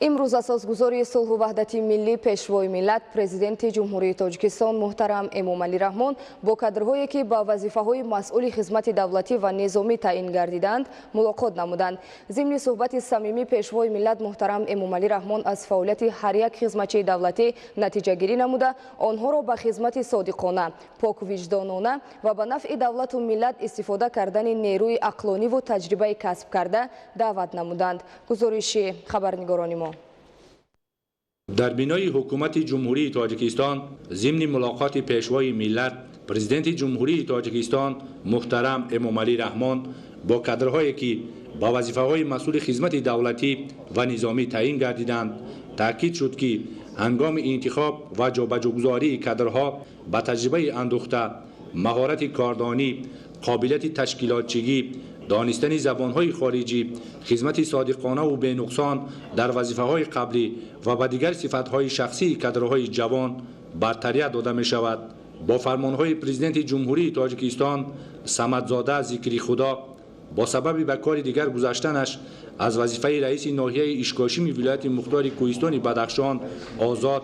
امروز اساسگزاری صلح و وحدت ملی پیشوای ملت پرزیدنت جمهوری تاجیکستان محترم امامعلی رحمان با کادرهایی که با وظیفه‌های مسئول خدمت دولتی و نظامی تعیین گردیدند ملاقات نمودند. ضمن صحبت صمیمی پیشوای ملت محترم امامعلی رحمان از فعالیت هر یک خدمتچی دولتی نتیجه گیری نموده آنها را به خدمت صادقانه، پاک وجدانانه و به نفع دولت و ملت استفاده کردن نیروی عقلانی و تجربه کسب کرده دعوت نمودند. گزارش خبرنگاران ما. در بینای حکومت جمهوری تاجیکستان ضمن ملاقات پیشوای ملت پرزیدنت جمهوری تاجیکستان محترم امامعلی رحمان با کادرهایی که با وظیفه‌های مسئول خدمت دولتی و نظامی تعیین گردیدند تاکید شد که هنگام انتخاب و جابجاگذاری کادرها با تجربه اندوخته، مهارت کاردانی، قابلیت تشکیلاتچی، دانستن زبانهای خارجی، خدمت صادقانه و بی‌نقصان در وظیفه‌های قبلی و با دیگر صفت‌های شخصی کادرهای جوان برتری داده می‌شود. با فرمان‌های پرزیدنت جمهوری تاجیکستان صمدزاده ذکری خدا با سبب به کار دیگر گذاشتنش از وظیفه رئیس ناحیه اشکاشمی ولایت مختار کوهستان بدخشان آزاد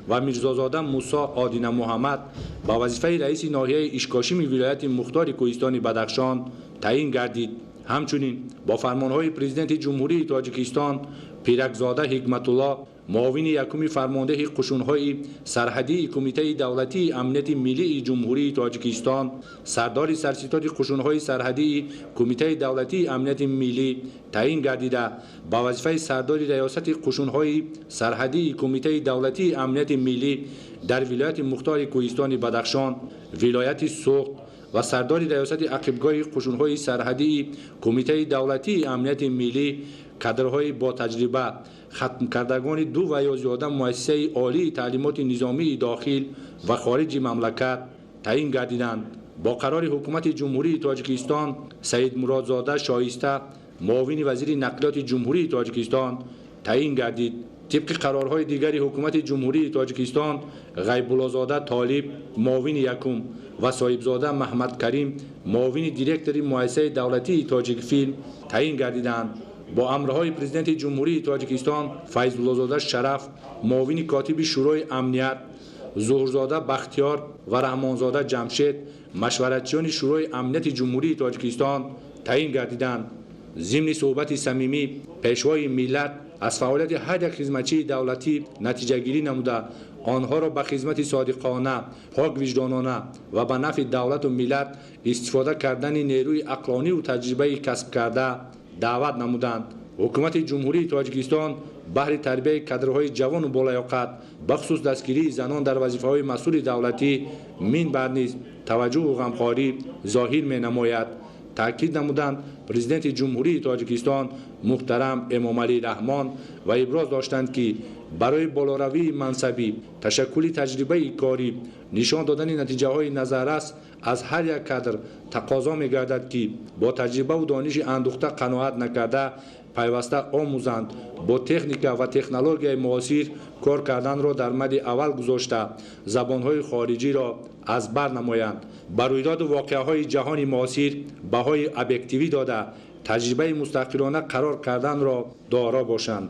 و میرزازاده موسی آدینه محمد با وظیفه رئیس ناحیه اشکاشمی ولایت مختار کوهستان بدخشان تعیین گردید. همچنین با فرمانهای پرزیدنت جمهوری تاجیکستان پیرکزاده حکمت الله معاون یکم فرمانده قشون‌های سرحدی کمیته دولتی امنیت ملی جمهوری تاجیکستان سردار سرستاد قشون‌های سرحدی کمیته دولتی امنیت ملی تعیین گردیده با وظیفه سردار ریاست قشون‌های سرحدی کمیته دولتی امنیت ملی در ولایت مختار کوهستان بدخشان ولایت سوخت و سردار ریاست عقبگاه قشون‌های سرحدی کمیته دولتی امنیت ملی کادرهای با تجربه ختم کردگان دو و یا زیاده مؤسسه عالی تعلیمات نظامی داخل و خارج مملکت تعیین گردیدند. با قرار حکومت جمهوری تاجیکستان سید مرادزاده شایسته معاون وزیر نقلیات جمهوری تاجیکستان تعیین گردید. طبق قرارهای دیگر حکومت جمهوری تاجیکستان غیب‌الله‌زاده طالب معاون یکم و صاحبزاده محمد کریم معاون دیرکتور مؤسسه دولتی تاجیک فیلم تعیین گردیدند. با امرهای پرزیدنت جمهوری تاجیکستان فیض‌الله‌زاده شرف معاون کاتب شورای امنیت، ظهورزاده بختیار و رحمانزاده جمشید مشورتچیان شورای امنیت جمهوری تاجیکستان تعیین گردیدند. ضمن صحبت صمیمی پیشوای ملت از فعالیت هر یک خدمتچی دولتی نتیجه گیری نموده آنها را به خدمت صادقانه، پاک وجدانانه و به نفع دولت و ملت استفاده کردن نیروی عقلانی و تجربه کسب کرده دعوت نمودند. حکومت جمهوری تاجیکستان بهر تربیت کادرهای جوان و بالیاقت بخصوص دستگیری زنان در وظیفه‌های مسئول دولتی من بعد نیز توجه و غمخواری ظاهر می نماید. تاکید نمودند پرزیدنت جمهوری تاجیکستان محترم امامعلی رحمان و ابراز داشتند که برای بالاروی منصبی تشکل تجربه کاری نشان دادن نتیجه های نظررس از هر یک کادر تقاضا می گردد که با تجربه و دانش اندوخته قناعت نکرده پیوسته آموزند با تکنیک و تکنولوژی معاصر کار کردن را در مد اول گذاشته زبانهای خارجی را از بر نمایند. بر رویداد واقعه‌های جهان معاصر بهای ابجکتیوی داده تجربه مستقلانه قرار کردن را دارا باشند.